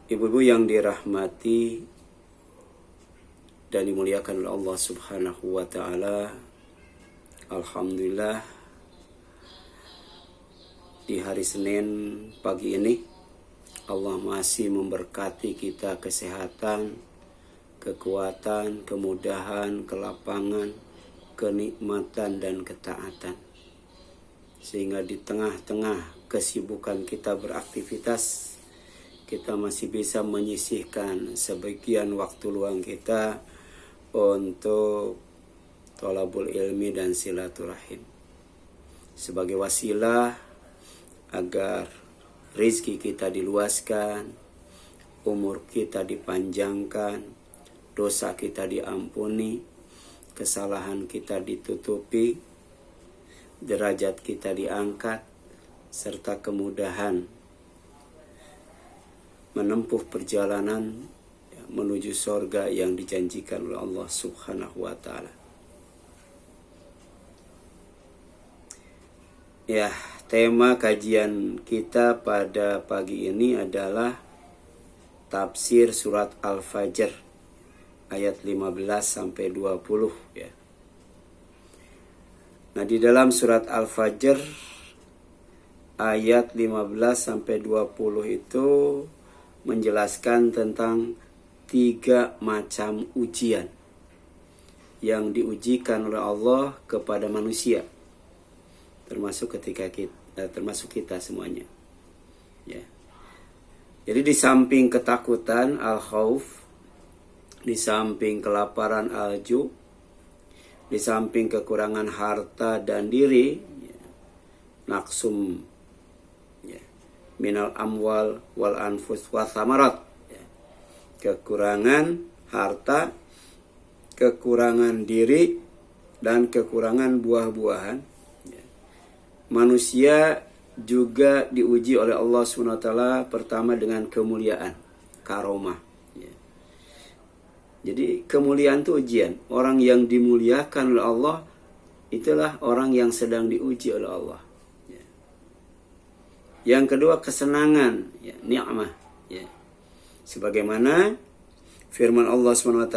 Ibu-ibu yang dirahmati dan dimuliakan oleh Allah Subhanahu wa taala. Alhamdulillah, di hari Senin pagi ini Allah masih memberkati kita kesehatan, kekuatan, kemudahan, kelapangan, kenikmatan dan ketaatan. Sehingga di tengah-tengah kesibukan kita beraktivitas, kita masih bisa menyisihkan sebagian waktu luang kita untuk thalabul ilmi dan silaturahim sebagai wasilah agar rizki kita diluaskan, umur kita dipanjangkan, dosa kita diampuni, kesalahan kita ditutupi, derajat kita diangkat, serta kemudahan menempuh perjalanan menuju sorga yang dijanjikan oleh Allah Subhanahu wa ta'ala. Ya, tema kajian kita pada pagi ini adalah tafsir surat Al-Fajr ayat 15 sampai 20 ya. Nah, di dalam surat Al-Fajr ayat 15 sampai 20 itu menjelaskan tentang 3 macam ujian yang diujikan oleh Allah kepada manusia, termasuk kita semuanya. Ya. Jadi di samping ketakutan al-khauf, di samping kelaparan al-ju, di samping kekurangan harta dan diri, ya, naksum minal amwal wal anfus wa thamarat, kekurangan harta, kekurangan diri, dan kekurangan buah-buahan. Manusia juga diuji oleh Allah SWT pertama dengan kemuliaan, karomah. Jadi kemuliaan itu ujian. Orang yang dimuliakan oleh Allah itulah orang yang sedang diuji oleh Allah. Yang kedua kesenangan, ya, ni'mah, ya. Sebagaimana firman Allah SWT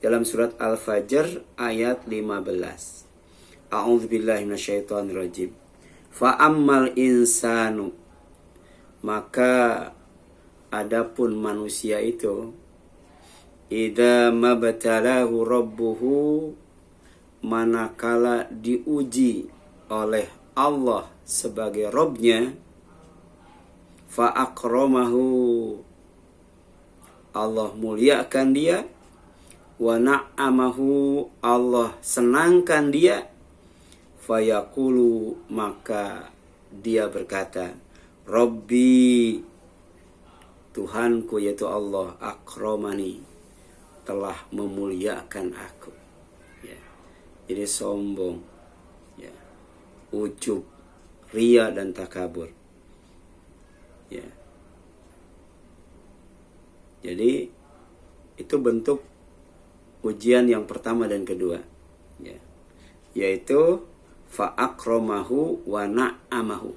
dalam surat Al-Fajr ayat 15. A'udzubillahi minasyaitonirrajim. Fa'ammal insanu, maka adapun manusia itu, idza mabtalahu rabbuhu, manakala diuji oleh Allah sebagai Robnya, fa'akramahu, Allah muliakan dia, wa na'amahu, Allah senangkan dia, fayaqulu, maka dia berkata, Rabbi, Tuhanku yaitu Allah, akramani, telah memuliakan aku. Ya. Jadi sombong, ya, ujub, ria dan takabur. Ya. Jadi itu bentuk ujian yang pertama dan kedua, ya, yaitu fa'akramahu wa na'amahu.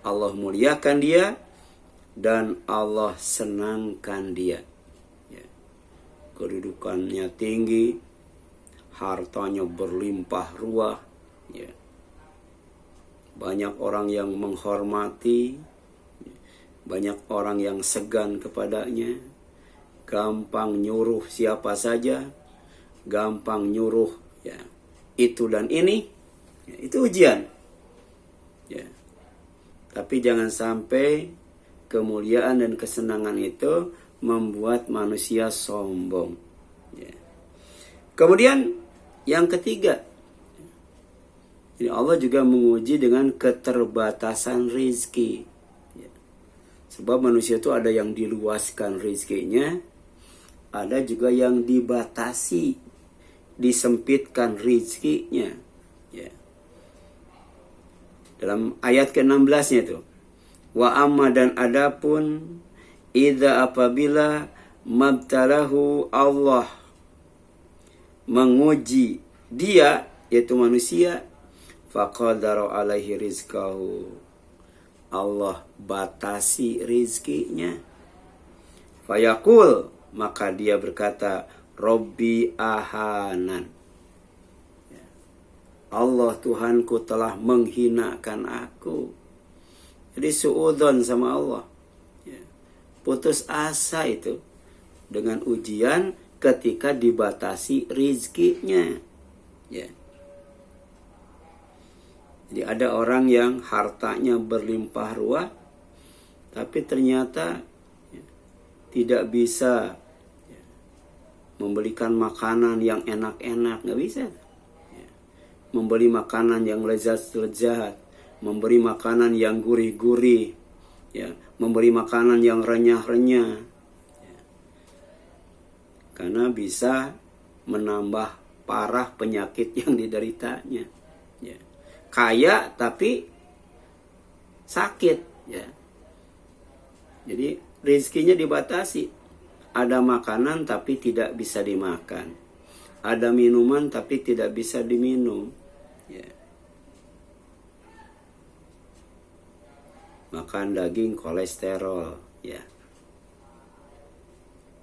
Allah muliakan dia dan Allah senangkan dia. Ya. Kedudukannya tinggi, hartanya berlimpah ruah, ya. Banyak orang yang menghormati, banyak orang yang segan kepadanya, gampang nyuruh siapa saja, gampang nyuruh, ya, itu dan ini, ya, itu ujian. Ya. Tapi jangan sampai kemuliaan dan kesenangan itu membuat manusia sombong. Ya. Kemudian yang ketiga, jadi Allah juga menguji dengan keterbatasan rizki. Ya. Sebab manusia itu ada yang diluaskan rizkinya, ada juga yang dibatasi, disempitkan rizkinya. Ya. Dalam ayat ke-16-nya itu, wa amma, dan adapun, idza apabila mabtalahu, Allah menguji dia, yaitu manusia, faqadara alaihi rizqahu, Allah batasi rizkinya. Fayaqul, maka dia berkata, Robbi ahanan. Allah Tuhanku telah menghinakan aku. Jadi suudzon sama Allah. Putus asa itu dengan ujian ketika dibatasi rizkinya. Jadi ada orang yang hartanya berlimpah ruah, tapi ternyata tidak bisa membelikan makanan yang enak-enak, nggak bisa. Membeli makanan yang lezat-lezat, memberi makanan yang gurih-gurih, memberi makanan yang renyah-renyah, karena bisa menambah parah penyakit yang dideritanya. Kaya tapi sakit, jadi rezekinya dibatasi. Ada makanan tapi tidak bisa dimakan, ada minuman tapi tidak bisa diminum. Makan daging kolesterol,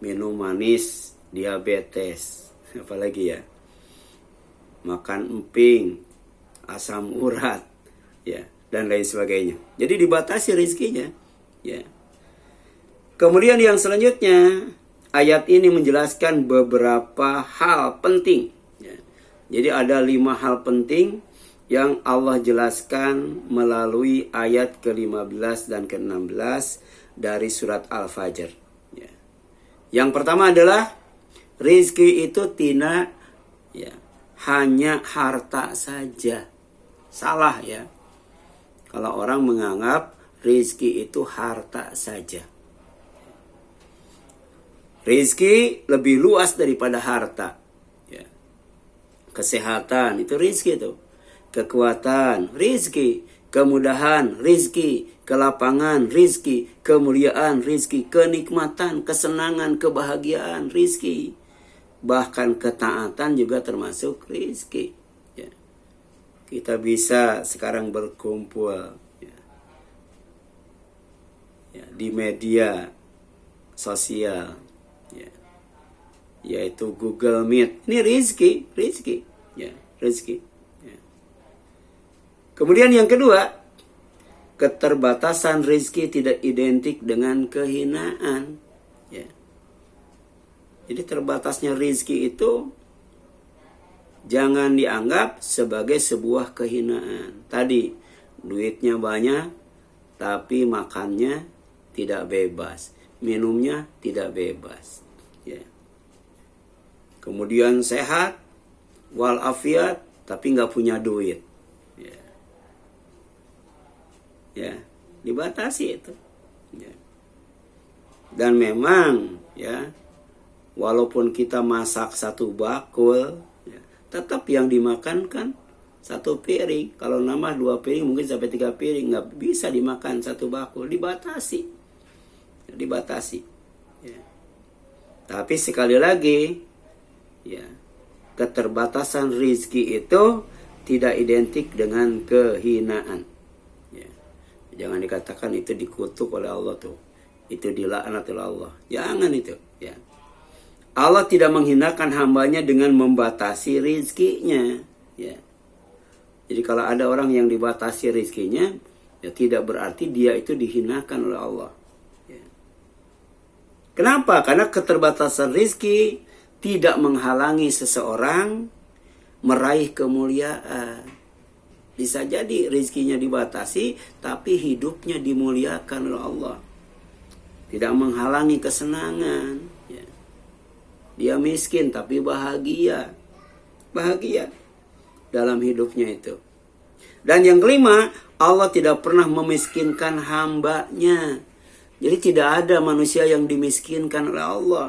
minum manis diabetes, apalagi makan emping, asam urat, dan lain sebagainya. Jadi dibatasi rezekinya. Kemudian yang selanjutnya, ayat ini menjelaskan beberapa hal penting. Jadi ada 5 hal penting yang Allah jelaskan melalui ayat ke-15 dan ke-16 dari surat Al-Fajr. Yang pertama adalah rezeki itu tidak hanya harta saja. Salah kalau orang menganggap rezeki itu harta saja. Rezeki lebih luas daripada harta. Kesehatan itu rezeki itu. Kekuatan, rizki. Kemudahan, rizki. Kelapangan, rizki. Kemuliaan, rizki. Kenikmatan, kesenangan, kebahagiaan, rizki. Bahkan ketaatan juga termasuk rizki. Kita bisa sekarang berkumpul di media sosial, yaitu Google Meet. Ini rizki. Rizki. Kemudian yang kedua, keterbatasan rizki tidak identik dengan kehinaan. Jadi terbatasnya rizki itu jangan dianggap sebagai sebuah kehinaan. Tadi, duitnya banyak, tapi makannya tidak bebas. Minumnya tidak bebas. Kemudian sehat, walafiat, tapi nggak punya duit. Dibatasi itu. Dan memang walaupun kita masak satu bakul, tetap yang dimakan kan satu piring. Kalau nambah 2 piring mungkin sampai 3 piring, nggak bisa dimakan satu bakul. Dibatasi. Tapi sekali lagi, keterbatasan rizki itu tidak identik dengan kehinaan. Jangan dikatakan itu dikutuk oleh Allah tuh. Itu dilaknat oleh Allah. Jangan itu. Allah tidak menghinakan hambanya dengan membatasi rizkinya. Jadi kalau ada orang yang dibatasi rizkinya, tidak berarti dia itu dihinakan oleh Allah. Kenapa? Karena keterbatasan rizki tidak menghalangi seseorang meraih kemuliaan. Bisa jadi rizkinya dibatasi, tapi hidupnya dimuliakan oleh Allah. Tidak menghalangi kesenangan. Dia miskin tapi bahagia. Bahagia dalam hidupnya itu. Dan yang kelima, Allah tidak pernah memiskinkan hambanya. Jadi tidak ada manusia yang dimiskinkan oleh Allah.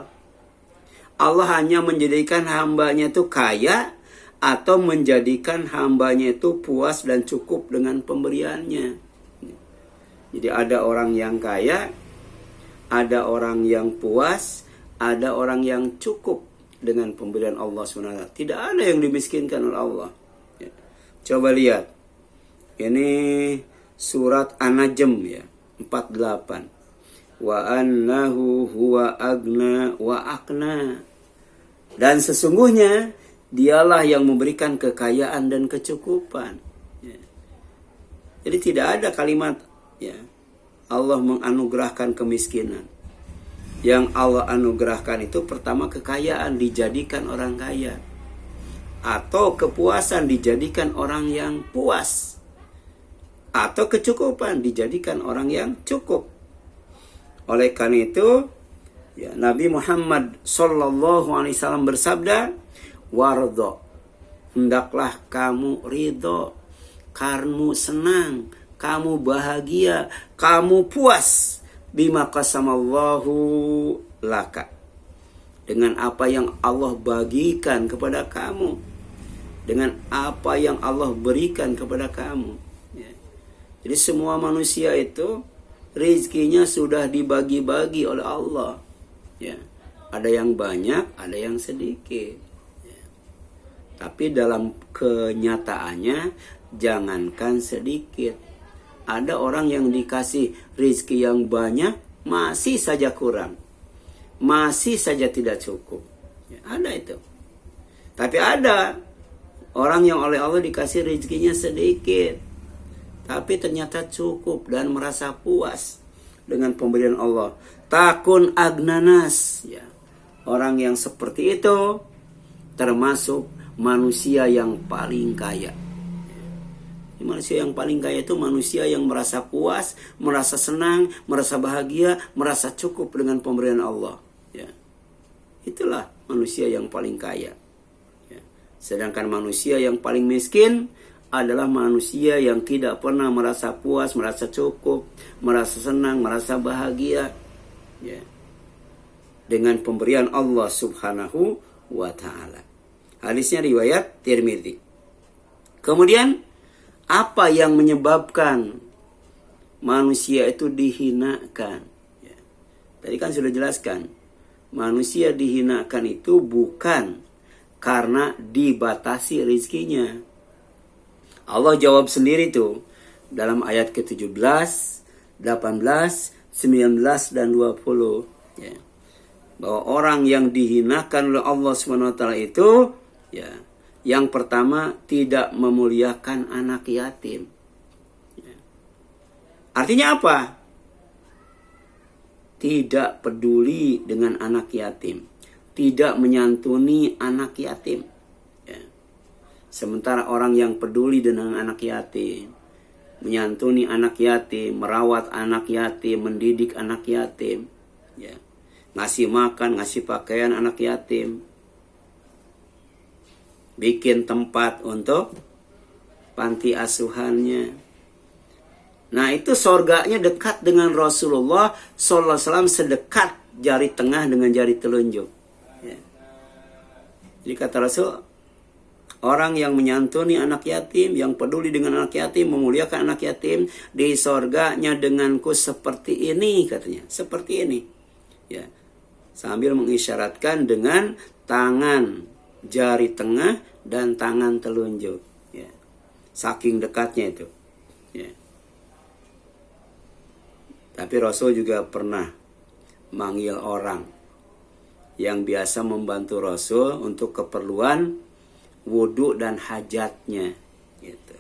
Allah hanya menjadikan hambanya itu kaya, atau menjadikan hambanya itu puas dan cukup dengan pemberiannya. Jadi ada orang yang kaya, ada orang yang puas, ada orang yang cukup dengan pemberian Allah SWT. Tidak ada yang dimiskinkan oleh Allah. Coba lihat. Ini surat An-Najm 48. wa annahu huwa agna wa aqna. Dan sesungguhnya dialah yang memberikan kekayaan dan kecukupan. Ya. Jadi tidak ada kalimat ya Allah menganugerahkan kemiskinan. Yang Allah anugerahkan itu pertama kekayaan, dijadikan orang kaya. Atau kepuasan, dijadikan orang yang puas. Atau kecukupan, dijadikan orang yang cukup. Oleh karena itu, ya, Nabi Muhammad SAW bersabda, "Wardo, hendaklah kamu ridho, kamu senang, kamu bahagia, kamu puas bima qasamallahu laka, dengan apa yang Allah bagikan kepada kamu, dengan apa yang Allah berikan kepada kamu." Ya. Jadi semua manusia itu rezekinya sudah dibagi-bagi oleh Allah. Ya. Ada yang banyak, ada yang sedikit. Ya. Tapi dalam kenyataannya jangankan sedikit. Ada orang yang dikasih rezeki yang banyak masih saja kurang. Masih saja tidak cukup. Ya, ada itu. Tapi ada orang yang oleh Allah dikasih rezekinya sedikit, tapi ternyata cukup dan merasa puas dengan pemberian Allah. Takun agnanas. Ya. Orang yang seperti itu termasuk manusia yang paling kaya. Manusia yang paling kaya itu manusia yang merasa puas, merasa senang, merasa bahagia, merasa cukup dengan pemberian Allah. Ya. Itulah manusia yang paling kaya. Ya. Sedangkan manusia yang paling miskin adalah manusia yang tidak pernah merasa puas, merasa cukup, merasa senang, merasa bahagia. Ya. Dengan pemberian Allah Subhanahu wa ta'ala. Hadisnya riwayat Tirmidzi. Kemudian, apa yang menyebabkan manusia itu dihinakan? Ya. Tadi kan sudah jelaskan. Manusia dihinakan itu bukan karena dibatasi rezekinya. Allah jawab sendiri tuh dalam ayat ke-17, 18, 19, dan 20. Ya. Bahwa orang yang dihinakan oleh Allah SWT itu, ya, yang pertama tidak memuliakan anak yatim. Ya. Artinya apa? Tidak peduli dengan anak yatim. Tidak menyantuni anak yatim. Ya. Sementara orang yang peduli dengan anak yatim, menyantuni anak yatim, merawat anak yatim, mendidik anak yatim, ya, ngasih makan, ngasih pakaian anak yatim, bikin tempat untuk panti asuhannya. Nah, itu sorganya dekat dengan Rasulullah SAW, sedekat jari tengah dengan jari telunjuk. Ya. Jadi kata Rasul, orang yang menyantuni anak yatim, yang peduli dengan anak yatim, memuliakan anak yatim, di sorganya denganku seperti ini, katanya. Seperti ini. Ya. Sambil mengisyaratkan dengan tangan jari tengah dan tangan telunjuk. Ya. Saking dekatnya itu. Ya. Tapi Rasul juga pernah manggil orang yang biasa membantu Rasul untuk keperluan wudhu dan hajatnya. Gitu.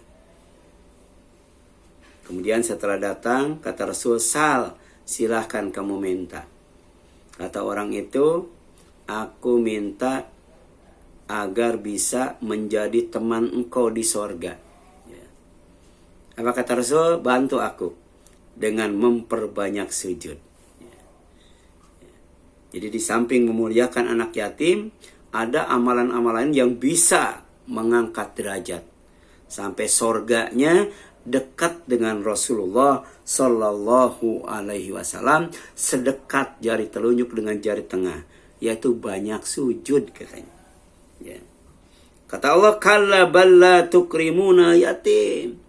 Kemudian setelah datang, kata Rasul, "Sal, silahkan kamu minta." Kata orang itu, "Aku minta agar bisa menjadi teman engkau di sorga." Ya. Apa kata Rasul? "Bantu aku dengan memperbanyak sujud." Ya. Ya. Jadi di samping memuliakan anak yatim, ada amalan-amalan yang bisa mengangkat derajat. Sampai sorganya dekat dengan Rasulullah Sallallahu Alaihi Wasallam, sedekat jari telunjuk dengan jari tengah, yaitu banyak sujud, katanya. Ya. Kata Allah, "Kalla balla tukrimuna yatim."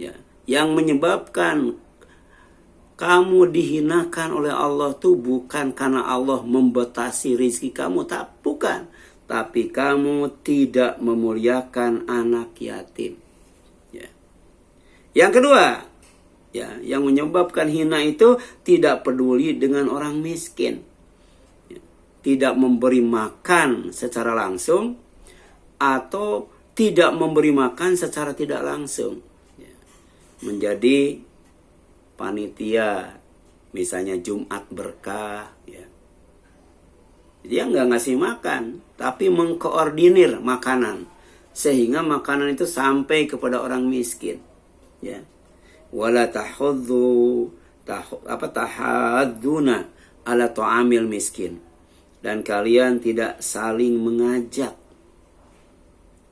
Ya. Yang menyebabkan kamu dihinakan oleh Allah tuh bukan karena Allah membatasi rezeki kamu, bukan. Tapi kamu tidak memuliakan anak yatim. Ya. Yang kedua, Ya, yang menyebabkan hina itu tidak peduli dengan orang miskin. Ya, tidak memberi makan secara langsung atau tidak memberi makan secara tidak langsung. Ya, menjadi panitia misalnya Jumat berkah, ya. Dia nggak ngasih makan, tapi mengkoordinir makanan sehingga makanan itu sampai kepada orang miskin. Ya. Wala tahadduna ala ta'amil miskin. Dan kalian tidak saling mengajak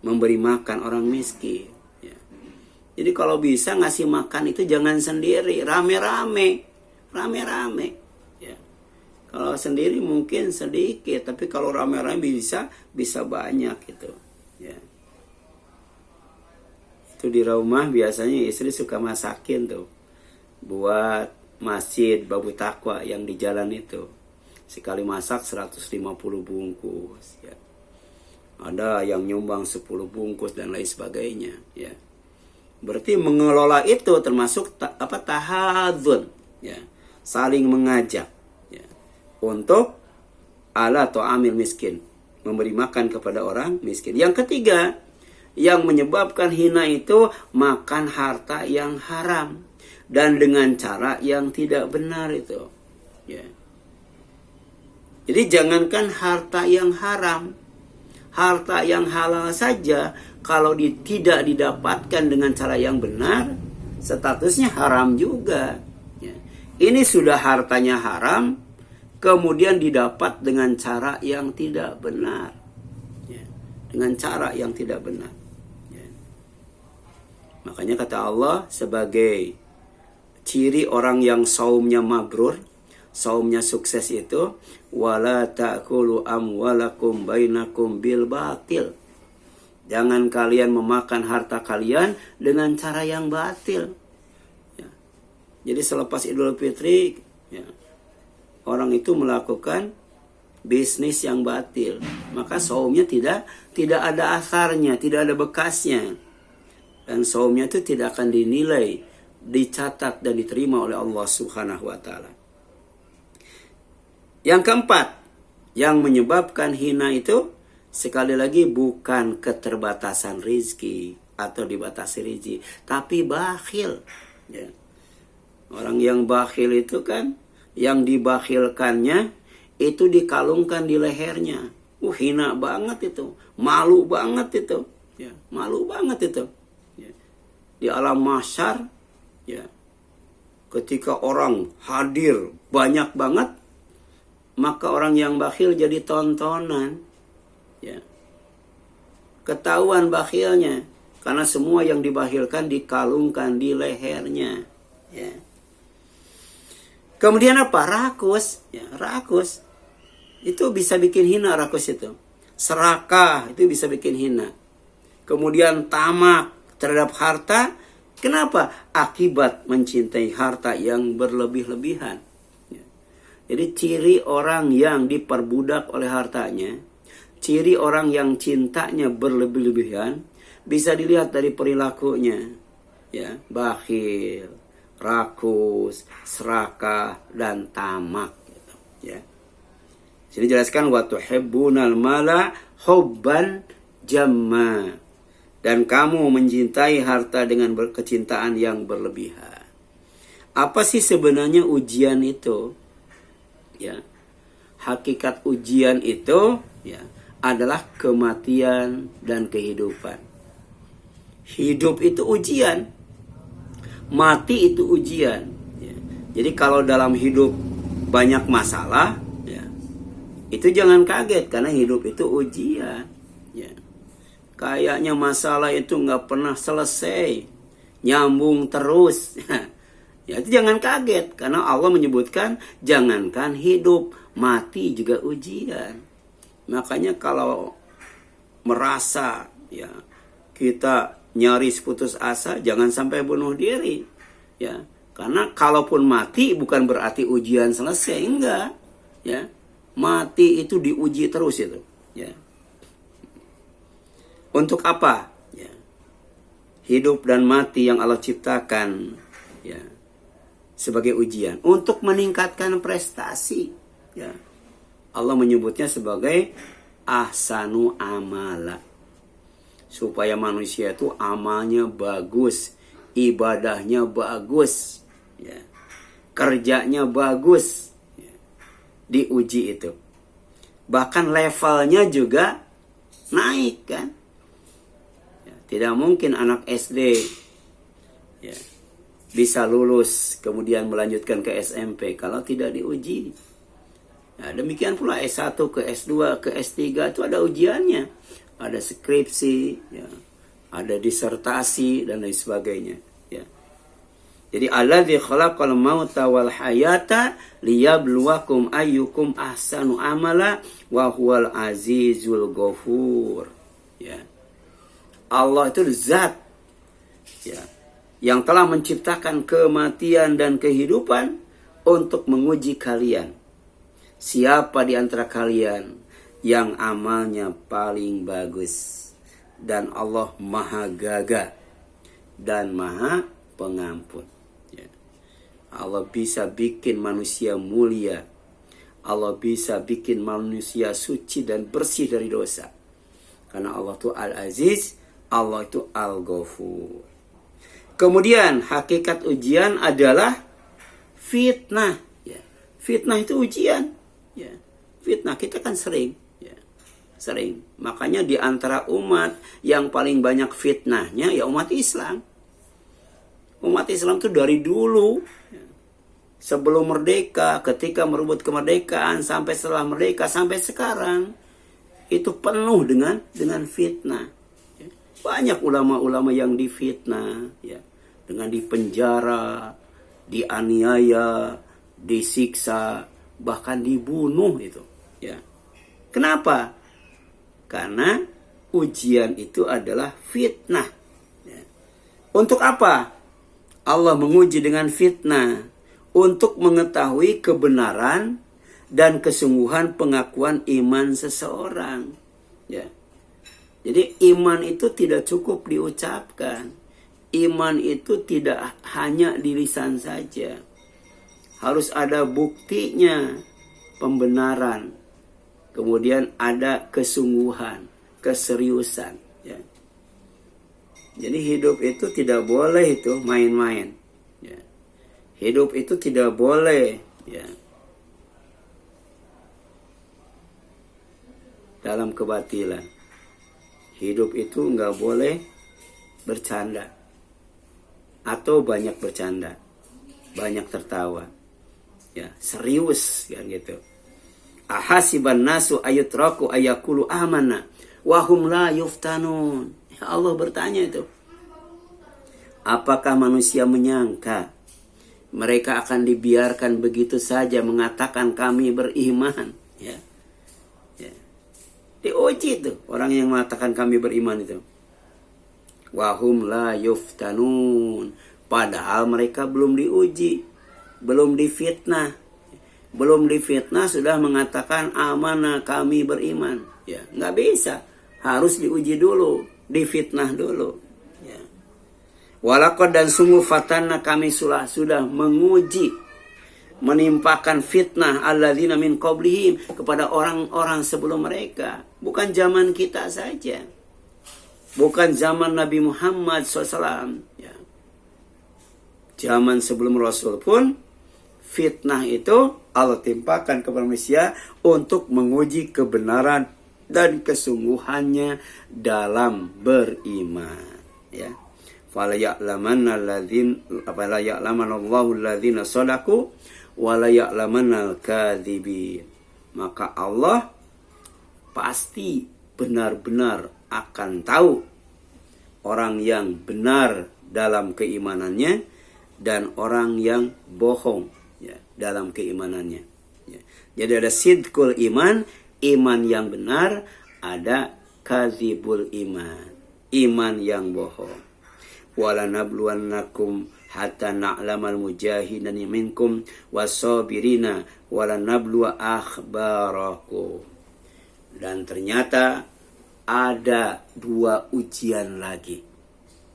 memberi makan orang miskin. Ya. Jadi kalau bisa ngasih makan itu jangan sendiri, rame-rame. Ya. Kalau sendiri mungkin sedikit, tapi kalau rame-rame bisa banyak gitu. Ya. Itu di rumah biasanya istri suka masakin tuh buat masjid Babu Takwa yang di jalan itu. Sekali masak 150 bungkus ya. Ada yang nyumbang 10 bungkus dan lain sebagainya ya. Berarti mengelola itu termasuk tahadzun ya. Saling mengajak ya. Untuk ala ta'amil miskin, memberi makan kepada orang miskin. Yang ketiga, yang menyebabkan hina itu makan harta yang haram dan dengan cara yang tidak benar itu. Ya. Jadi jangankan harta yang haram, harta yang halal saja kalau tidak didapatkan dengan cara yang benar, statusnya haram juga. Ya. Ini sudah hartanya haram, kemudian didapat dengan cara yang tidak benar. Ya. Dengan cara yang tidak benar. Makanya kata Allah sebagai ciri orang yang saumnya mabrur, saumnya sukses itu, wala ta'kulu amwalakum bainakum bil batil. Jangan kalian memakan harta kalian dengan cara yang batil. Ya. Jadi selepas Idul Fitri, ya, orang itu melakukan bisnis yang batil, maka saumnya tidak ada asarnya, tidak ada bekasnya. Dan saumnya itu tidak akan dinilai, dicatat dan diterima oleh Allah Subhanahu wa taala. Yang keempat, yang menyebabkan hina itu sekali lagi bukan keterbatasan rizki atau dibatasi rizki, tapi bakhil. Ya. Orang yang bakhil itu kan, yang dibakhilkannya itu dikalungkan di lehernya. Hina banget itu, malu banget itu. Ya, malu banget itu. Di alam mahsyar ya, ketika orang hadir banyak banget, maka orang yang bakhil jadi tontonan ya. Ketahuan bakhilnya karena semua yang dibakhilkan dikalungkan di lehernya ya. Kemudian apa? Rakus ya, rakus itu bisa bikin hina. Rakus itu serakah, itu bisa bikin hina. Kemudian tamak terhadap harta. Kenapa? Akibat mencintai harta yang berlebih-lebihan. Jadi ciri orang yang diperbudak oleh hartanya, ciri orang yang cintanya berlebih-lebihan, bisa dilihat dari perilakunya. Ya, bakhil, rakus, serakah, dan tamak. Ya. Sini jelaskan wa tuhibbunal mala hubban jamma. Dan kamu mencintai harta dengan kecintaan yang berlebihan. Apa sih sebenarnya ujian itu? Ya, hakikat ujian itu ya adalah kematian dan kehidupan. Hidup itu ujian, mati itu ujian. Ya. Jadi kalau dalam hidup banyak masalah, ya, itu jangan kaget karena hidup itu ujian. Ya. Kayaknya masalah itu nggak pernah selesai, nyambung terus. Ya itu jangan kaget karena Allah menyebutkan jangankan hidup, mati juga ujian. Makanya kalau merasa ya kita nyaris putus asa, jangan sampai bunuh diri. Ya, karena kalaupun mati bukan berarti ujian selesai, enggak. Ya, mati itu diuji terus itu. Ya. Untuk apa? Ya. Hidup dan mati yang Allah ciptakan ya, sebagai ujian untuk meningkatkan prestasi. Ya. Allah menyebutnya sebagai ahsanu amala. Supaya manusia itu amalnya bagus, ibadahnya bagus, ya. Kerjanya bagus, ya. Diuji itu. Bahkan levelnya juga naik kan. Ya. Tidak mungkin anak SD ya, bisa lulus kemudian melanjutkan ke SMP kalau tidak diuji. Nah, demikian pula S1 ke S2 ke S3 itu ada ujiannya. Ada skripsi, ya, ada disertasi dan lain sebagainya. Ya. Jadi alladzi khalaqal mauta wal hayata liyabluwakum ayyukum ahsanu amala wa huwal azizul ghafur. Ya. Allah itu zat, ya, yang telah menciptakan kematian dan kehidupan untuk menguji kalian. Siapa di antara kalian yang amalnya paling bagus? Dan Allah maha gagah dan maha pengampun. Ya. Allah bisa bikin manusia mulia. Allah bisa bikin manusia suci dan bersih dari dosa. Karena Allah itu Al-Aziz, Allah itu Al-Ghafur. Kemudian hakikat ujian adalah fitnah. Ya. Fitnah itu ujian. Ya. Fitnah kita kan sering. Ya. Sering. Makanya di antara umat yang paling banyak fitnahnya ya umat Islam. Umat Islam itu dari dulu. Ya. Sebelum merdeka, ketika merebut kemerdekaan, sampai setelah merdeka, sampai sekarang. Itu penuh dengan fitnah. Ya. Banyak ulama-ulama yang difitnah. Ya. Dengan dipenjara, dianiaya, disiksa, bahkan dibunuh itu. Ya. Kenapa? Karena ujian itu adalah fitnah. Ya. Untuk apa? Allah menguji dengan fitnah. Untuk mengetahui kebenaran dan kesungguhan pengakuan iman seseorang. Ya. Jadi iman itu tidak cukup diucapkan. Iman itu tidak hanya di lisan saja. Harus ada buktinya, pembenaran. Kemudian ada kesungguhan, keseriusan. Ya. Jadi hidup itu tidak boleh itu main-main. Ya. Hidup itu tidak boleh. Ya. Dalam kebatilan. Hidup itu nggak boleh bercanda. Atau banyak bercanda. Banyak tertawa. Ya, serius kan gitu. Ahasiban nasu ayutraku ayakulu amana wahum la yuftanun. Ya, Allah bertanya itu. Apakah manusia menyangka mereka akan dibiarkan begitu saja mengatakan kami beriman? Ya. Ya. Diuji itu orang yang mengatakan kami beriman itu. Wahum la yuftanun. Padahal mereka belum diuji. Belum difitnah. Belum difitnah sudah mengatakan amanah kami beriman. Ya, nggak bisa. Harus diuji dulu, difitnah dulu. Ya. Walaqad dan sungguh fatanna kami sudah menguji, menimpakan fitnah alladzina min qablihim kepada orang-orang sebelum mereka. Bukan zaman kita saja. Bukan zaman Nabi Muhammad SAW. Ya. Zaman sebelum Rasul pun fitnah itu Allah timpakan kepada manusia untuk menguji kebenaran dan kesungguhannya dalam beriman. Ya. Fala ya'lamanna Allahu alladzina shadaku wa la ya'lamanna al-kadzibin. Maka Allah pasti benar-benar akan tahu orang yang benar dalam keimanannya dan orang yang bohong ya, dalam keimanannya. Ya. Jadi ada sidqul iman, iman yang benar, ada kadzibul iman, iman yang bohong. Wala nabluwannakum hatta na'lamal mujahidin minkum wasabirina wala nabluwa akhbarakum. Dan ternyata ada 2 ujian lagi.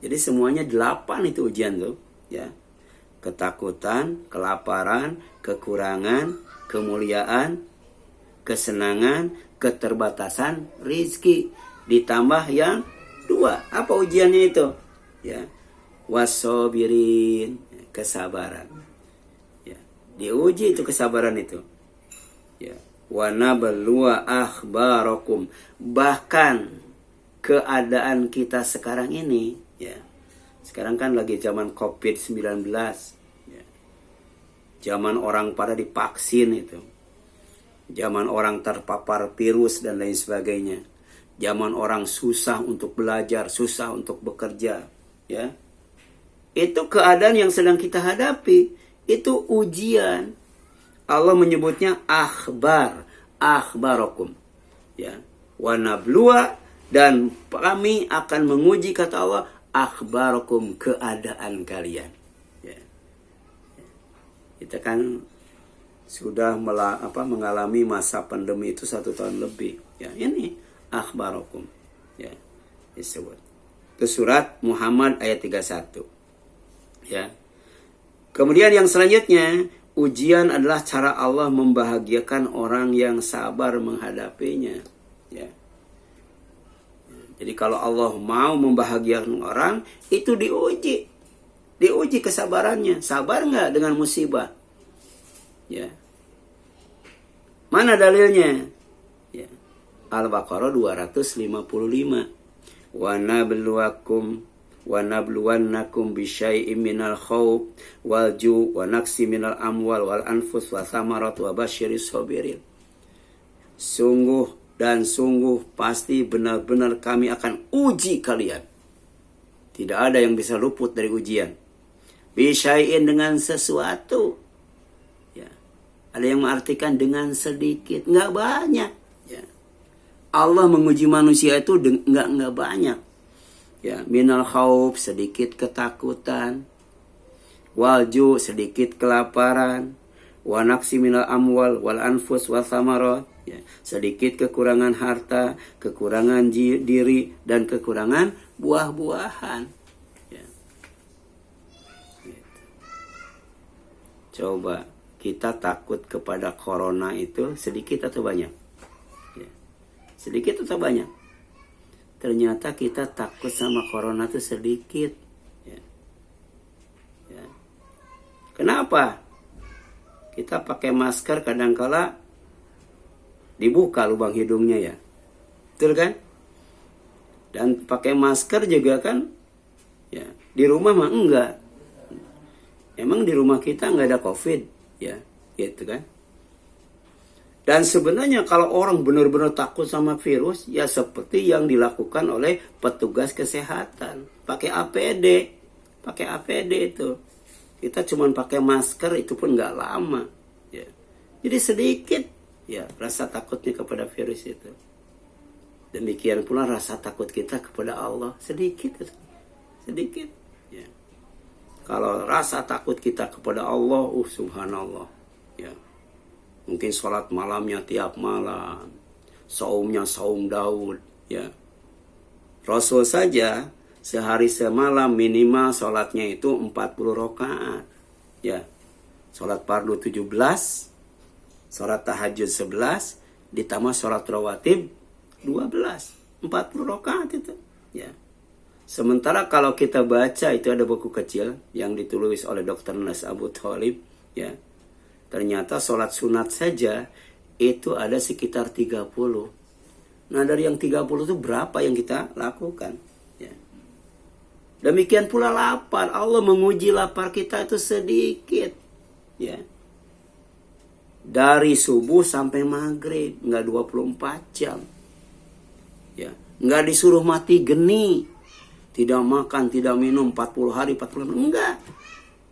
Jadi semuanya 8 itu ujian tuh, ya. ketakutan, kelaparan, kekurangan, kemuliaan, kesenangan, keterbatasan rizki. Ditambah yang dua. Apa ujiannya itu? Ya, wasobirin, kesabaran. Ya, diuji itu kesabaran itu. Ya, wanabluwa akhbarakum, bahkan keadaan kita sekarang ini, ya. Sekarang kan lagi zaman COVID-19. Ya. Zaman orang pada divaksin itu. Zaman orang terpapar virus dan lain sebagainya. Zaman orang susah untuk belajar, susah untuk bekerja, ya. Itu keadaan yang sedang kita hadapi, itu ujian. Allah menyebutnya akhbarakum. Ya. Wa nabluwa, dan kami akan menguji, kata Allah, akhbarakum, keadaan kalian. Ya. Kita kan sudah mengalami masa pandemi itu 1 tahun lebih. Ya, ini akhbarakum. Ya, disebut. Itu surat Muhammad ayat 31. Ya. Kemudian yang selanjutnya, ujian adalah cara Allah membahagiakan orang yang sabar menghadapinya. Ya. Jadi kalau Allah mau membahagiakan orang, itu diuji. Diuji kesabarannya. Sabar nggak dengan musibah? Ya. Mana dalilnya? Ya. Al-Baqarah 255. Wa nabluwannakum bisyai'im minal khawf wal ju' wa naqsi minal amwal wal anfus wa thamarat wa basyiris sabirin. Sungguh dan sungguh pasti benar-benar kami akan uji kalian. Tidak ada yang bisa luput dari ujian. Bisyai'in, dengan sesuatu. Ya. Ada yang mengartikan dengan sedikit, nggak banyak. Ya. Allah menguji manusia itu nggak banyak. Ya, minal khauf, sedikit ketakutan. Walju, sedikit kelaparan. Wa naqsi minal amwal wal anfus wa thamarat. Ya, sedikit kekurangan harta, kekurangan diri, dan kekurangan buah-buahan. Ya. Gitu. Coba kita takut kepada corona itu sedikit atau banyak? Ya. Sedikit atau banyak? Ternyata kita takut sama corona itu sedikit. Ya. Ya. Kenapa? Kita pakai masker kadangkala dibuka lubang hidungnya, ya. Betul kan? Dan pakai masker juga kan, ya. Di rumah mah enggak. Emang di rumah kita enggak ada COVID, ya. Gitu kan? Dan sebenarnya kalau orang benar-benar takut sama virus, ya seperti yang dilakukan oleh petugas kesehatan. Pakai APD. Pakai APD itu. Kita cuma pakai masker, itu pun enggak lama. Ya. Jadi sedikit, ya, rasa takutnya kepada virus itu. Demikian pula rasa takut kita kepada Allah. Sedikit. Sedikit. Ya. Kalau rasa takut kita kepada Allah, subhanallah. Ya. Mungkin sholat malamnya tiap malam. Saumnya saum Daud. Ya. Rasul saja sehari semalam minimal sholatnya itu 40 rakaat. Ya. Sholat fardu 17. Sholat tahajud 11, ditambah sholat rawatib 12, 40 rakaat itu. Ya. Sementara kalau kita baca, itu ada buku kecil yang ditulis oleh Dr. Nas Abu Thalib, ya. Ternyata sholat sunat saja itu ada sekitar 30. Nah, dari yang 30 itu berapa yang kita lakukan? Ya. Demikian pula lapar. Allah menguji lapar kita itu sedikit. Ya. Dari subuh sampai maghrib, nggak 24 jam. Ya, nggak disuruh mati geni. Tidak makan, tidak minum 40 hari, 40 hari. Enggak.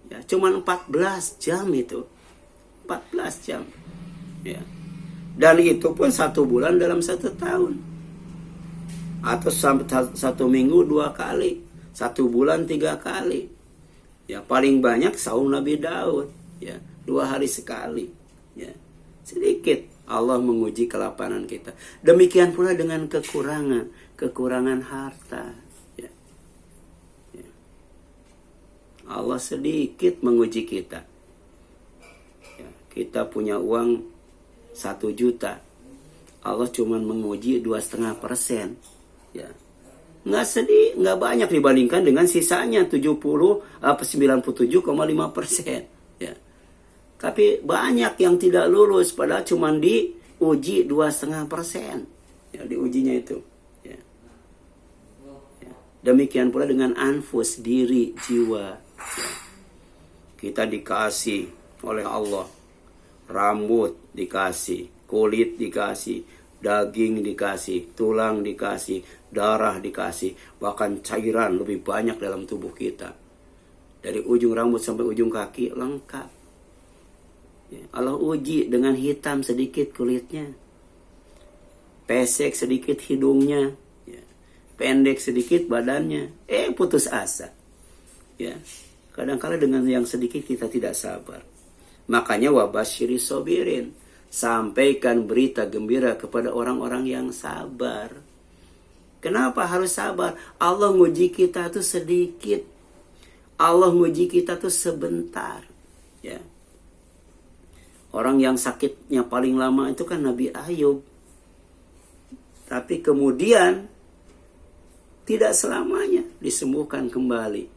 Ya, cuman 14 jam itu. 14 jam. Ya. Dan itu pun 1 bulan dalam 1 tahun. Atau sampai 1 minggu 2 kali. 1 bulan 3 kali. Ya, paling banyak saum Nabi Daud. Ya, 2 hari sekali. Ya, sedikit Allah menguji kelaparan kita. Demikian pula dengan kekurangan harta. Ya. Ya. Allah sedikit menguji kita. Ya, kita punya uang 1 juta. Allah cuma menguji 2,5%. Ya. Nggak banyak dibandingkan dengan sisanya 97,5%. Ya. Tapi banyak yang tidak lulus padahal cuma diuji 2,5%. Ya, diujinya itu. Ya. Ya. Demikian pula dengan anfus, diri, jiwa. Ya. Kita dikasih oleh Allah rambut dikasih, kulit dikasih, daging dikasih, tulang dikasih, darah dikasih, bahkan cairan lebih banyak dalam tubuh kita. Dari ujung rambut sampai ujung kaki lengkap. Ya, Allah uji dengan hitam sedikit kulitnya, pesek sedikit hidungnya, ya, pendek sedikit badannya, putus asa. Ya, kadang-kala dengan yang sedikit kita tidak sabar. Makanya wabasyiri sobirin, sampaikan berita gembira kepada orang-orang yang sabar. Kenapa harus sabar? Allah nguji kita tuh sedikit. Allah nguji kita tuh sebentar. Ya. Orang yang sakitnya paling lama itu kan Nabi Ayub. Tapi kemudian tidak selamanya disembuhkan kembali.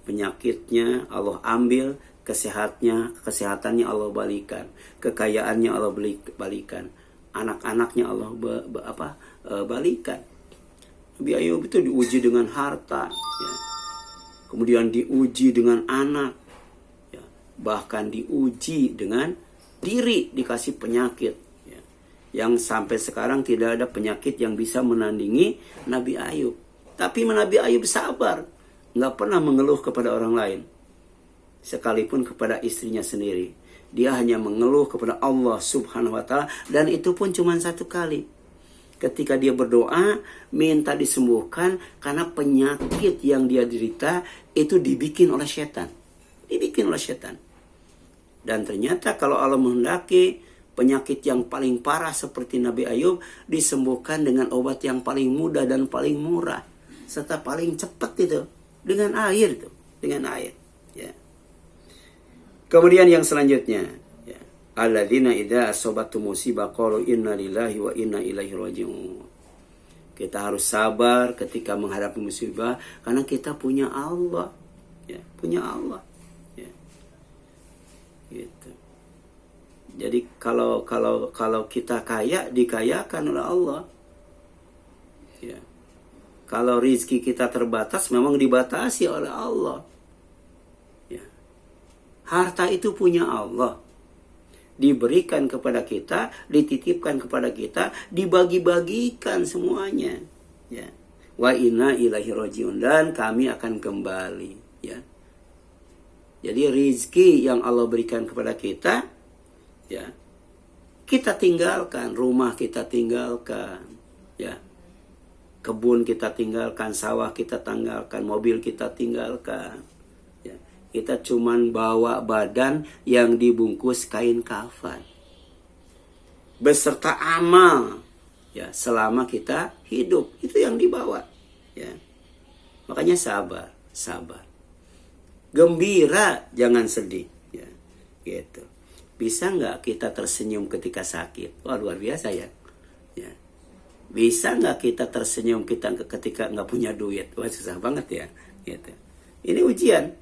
Penyakitnya Allah ambil, kesehatannya Allah balikan, kekayaannya Allah balikan, anak-anaknya Allah balikan. Nabi Ayub itu diuji dengan harta, ya. Kemudian diuji dengan anak, ya. Bahkan diuji dengan diri, dikasih penyakit, ya. Yang sampai sekarang tidak ada penyakit yang bisa menandingi Nabi Ayub. Tapi Nabi Ayub sabar, nggak pernah mengeluh kepada orang lain. Sekalipun kepada istrinya sendiri, dia hanya mengeluh kepada Allah Subhanahu wa Ta'ala, dan itu pun cuma 1 kali. Ketika dia berdoa minta disembuhkan karena penyakit yang dia derita itu dibikin oleh setan. Dan ternyata kalau Allah menghendaki, penyakit yang paling parah seperti Nabi Ayub disembuhkan dengan obat yang paling mudah dan paling murah serta paling cepat, itu dengan air, ya. Kemudian yang selanjutnya, ya, alladzina idza asabatu musibah qalu inna lillahi wa inna ilaihi raji'un. Kita harus sabar ketika menghadapi musibah karena kita punya Allah, ya, punya Allah, ya. Gitu. Jadi kalau kita kaya, dikayakan oleh Allah. Ya. Kalau rizki kita terbatas, memang dibatasi oleh Allah. Harta itu punya Allah. Diberikan kepada kita, dititipkan kepada kita, dibagi-bagikan semuanya. Ya. Wa inna ilaihi rajiun, dan kami akan kembali. Ya. Jadi rizki yang Allah berikan kepada kita, ya, kita tinggalkan, rumah kita tinggalkan, ya, kebun kita tinggalkan, sawah kita tinggalkan, mobil kita tinggalkan. Kita cuman bawa badan yang dibungkus kain kafan beserta amal, ya, selama kita hidup, itu yang dibawa, ya. Makanya sabar. Gembira, jangan sedih, ya. Gitu. Bisa nggak kita tersenyum ketika sakit? Wah, luar biasa, ya. Ya. Bisa nggak kita tersenyum ketika nggak punya duit? Wah, susah banget, ya. Gitu. Ini ujian.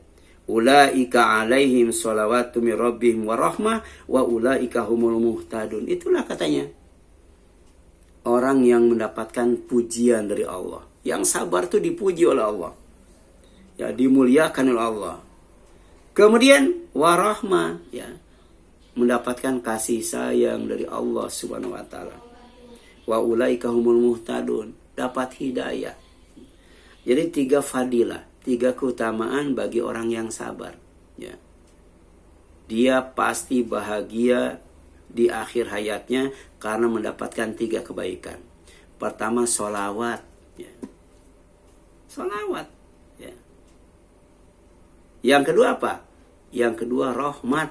Ulaika alaihim sholawatu min rabbihim wa rahmah wa ulaika humul muhtadun. Itulah katanya orang yang mendapatkan pujian dari Allah. Yang sabar itu dipuji oleh Allah, ya, dimuliakan oleh Allah. Kemudian warahmah, ya, mendapatkan kasih sayang dari Allah Subhanahu wa Ta'ala. Wa ulaika humul muhtadun, dapat hidayah. Jadi 3 fadilah, 3 keutamaan bagi orang yang sabar, ya. Dia pasti bahagia di akhir hayatnya karena mendapatkan 3 kebaikan. Pertama, sholawat, ya. Sholawat, ya. Yang kedua apa? Yang kedua rahmat.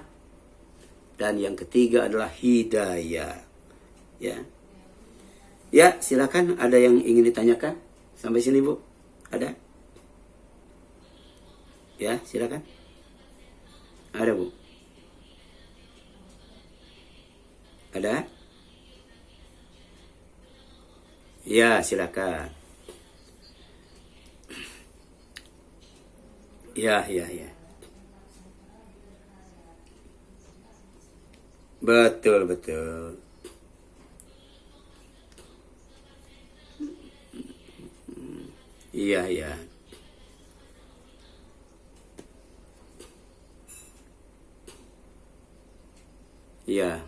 Dan yang ketiga adalah hidayah, ya. Ya, silakan, ada yang ingin ditanyakan? Sampai sini, Bu? Ada? Ya, silakan. Ada, Bu? Ada? Ya, silakan. Ya, ya, ya. Betul, betul. Iya, iya. Iya,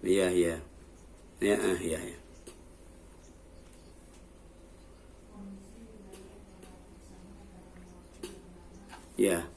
iya, iya. Ya, iya, iya. Ya.